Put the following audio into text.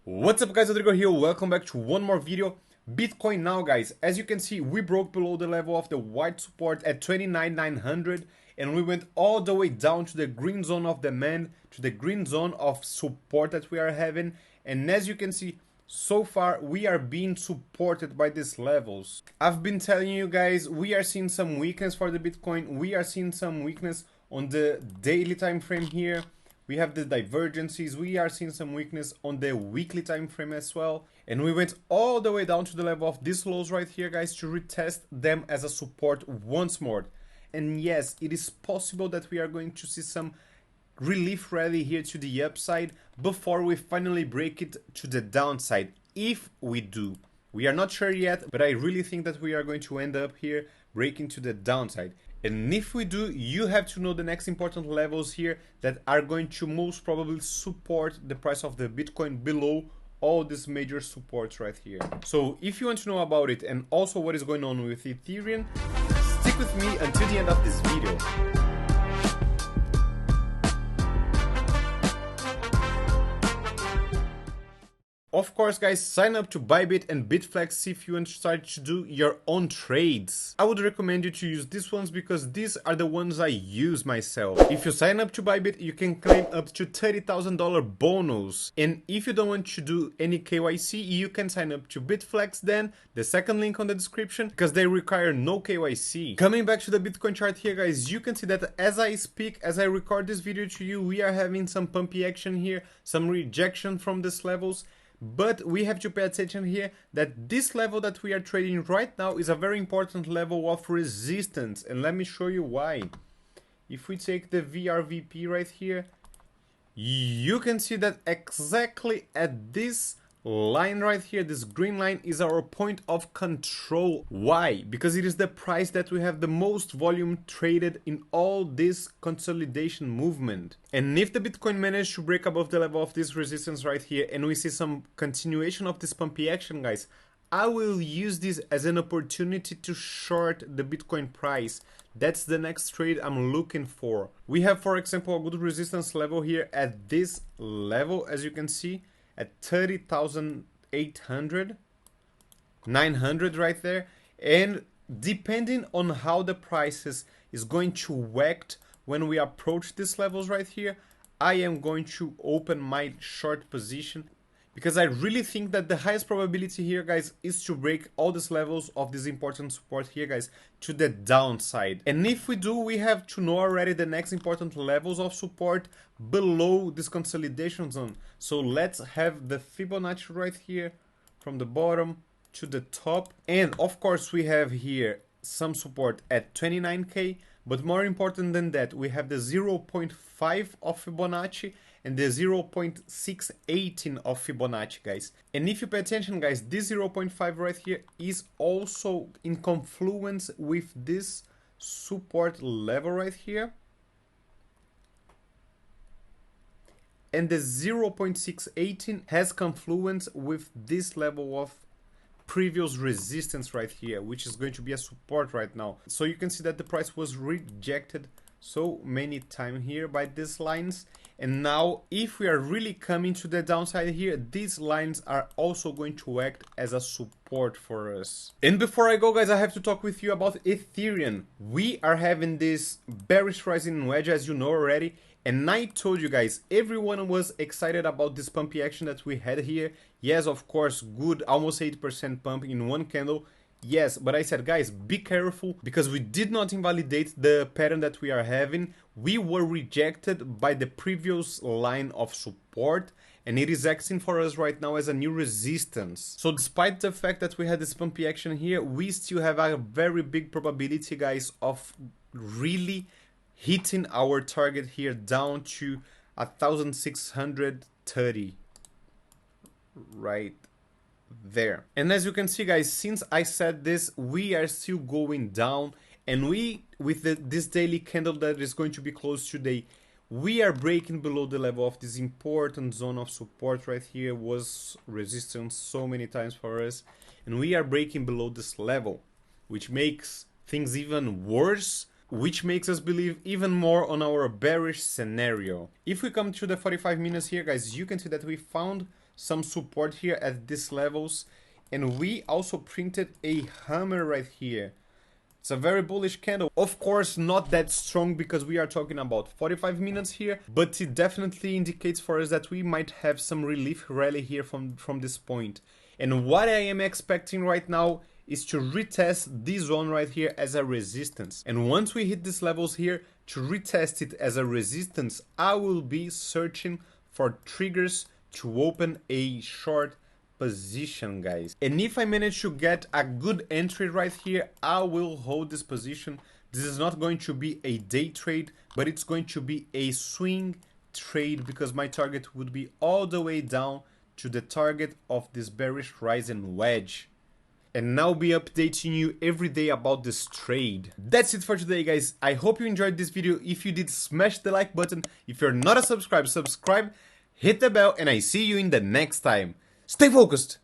What's up guys, Rodrigo here, welcome back to one more video. Bitcoin now guys, as you can see we broke below the level of the white support at 29,900 and we went all the way down to the green zone of demand, to the green zone of support that we are having, and as you can see so far we are being supported by these levels. I've been telling you guys we are seeing some weakness for the Bitcoin, we are seeing some weakness on the daily time frame here. We have the divergences, we are seeing some weakness on the weekly time frame as well. And we went all the way down to the level of these lows right here guys to retest them as a support once more. And yes, it is possible that we are going to see some relief rally here to the upside before we finally break it to the downside. If we do, we are not sure yet, but I really think that we are going to end up here breaking to the downside. And if we do, you have to know the next important levels here that are going to most probably support the price of the Bitcoin below all these major supports right here. So if you want to know about it and also what is going on with Ethereum, stick with me until the end of this video. Of course guys, sign up to Bybit and Bitflex if you want to start to do your own trades. I would recommend you to use these ones because these are the ones I use myself. If you sign up to Bybit, you can claim up to $30,000 bonus. And if you don't want to do any KYC, you can sign up to Bitflex then, the second link on the description, because they require no KYC. Coming back to the Bitcoin chart here guys, you can see that as I speak, as I record this video to you, we are having some pumpy action here, some rejection from these levels. But we have to pay attention here that this level that we are trading right now is a very important level of resistance. And let me show you why. If we take the VRVP right here, you can see that exactly at this line right here, this green line is our point of control. Why? Because it is the price that we have the most volume traded in all this consolidation movement. And if the Bitcoin managed to break above the level of this resistance right here and we see some continuation of this pumpy action guys, I will use this as an opportunity to short the Bitcoin price. That's the next trade I'm looking for. We have, for example, a good resistance level here at this level, as you can see, at 30,800, 900 right there. And depending on how the prices is going to act when we approach these levels right here, I am going to open my short position, because I really think that the highest probability here guys is to break all these levels of this important support here guys to the downside. And if we do, we have to know already the next important levels of support below this consolidation zone. So let's have the Fibonacci right here from the bottom to the top. And of course we have here some support at 29k, but more important than that, we have the 0.5 of Fibonacci and the 0.618 of Fibonacci guys. And if you pay attention guys, this 0.5 right here is also in confluence with this support level right here. And the 0.618 has confluence with this level of previous resistance right here, which is going to be a support right now. So you can see that the price was rejected so many times here by these lines. And now if we are really coming to the downside here, these lines are also going to act as a support for us. And before I go guys, I have to talk with you about Ethereum. We are having this bearish rising wedge, as you know already. And I told you guys, everyone was excited about this pumpy action that we had here. Yes, of course, good, almost 8% pump in one candle. Yes, but I said, guys, be careful, because we did not invalidate the pattern that we are having. We were rejected by the previous line of support, and it is acting for us right now as a new resistance. So despite the fact that we had this pumpy action here, we still have a very big probability, guys, of really hitting our target here down to 1,630 right there. And as you can see guys, since I said this, we are still going down, and we with this daily candle that is going to be closed today, we are breaking below the level of this important zone of support right here. Was resistance so many times for us, and we are breaking below this level, which makes things even worse, which makes us believe even more on our bearish scenario. If we come to the 45 minutes here, guys, you can see that we found some support here at these levels, and we also printed a hammer right here. It's a very bullish candle. Of course, not that strong because we are talking about 45 minutes here, but it definitely indicates for us that we might have some relief rally here from this point. And what I am expecting right now is to retest this zone right here as a resistance. And once we hit these levels here, to retest it as a resistance, I will be searching for triggers to open a short position, guys. And if I manage to get a good entry right here, I will hold this position. This is not going to be a day trade, but it's going to be a swing trade because my target would be all the way down to the target of this bearish rising wedge. And now be updating you every day about this trade. That's it for today, guys. I hope you enjoyed this video. If you did, smash the like button. If you're not a subscriber, subscribe, hit the bell, and I see you in the next time. Stay focused!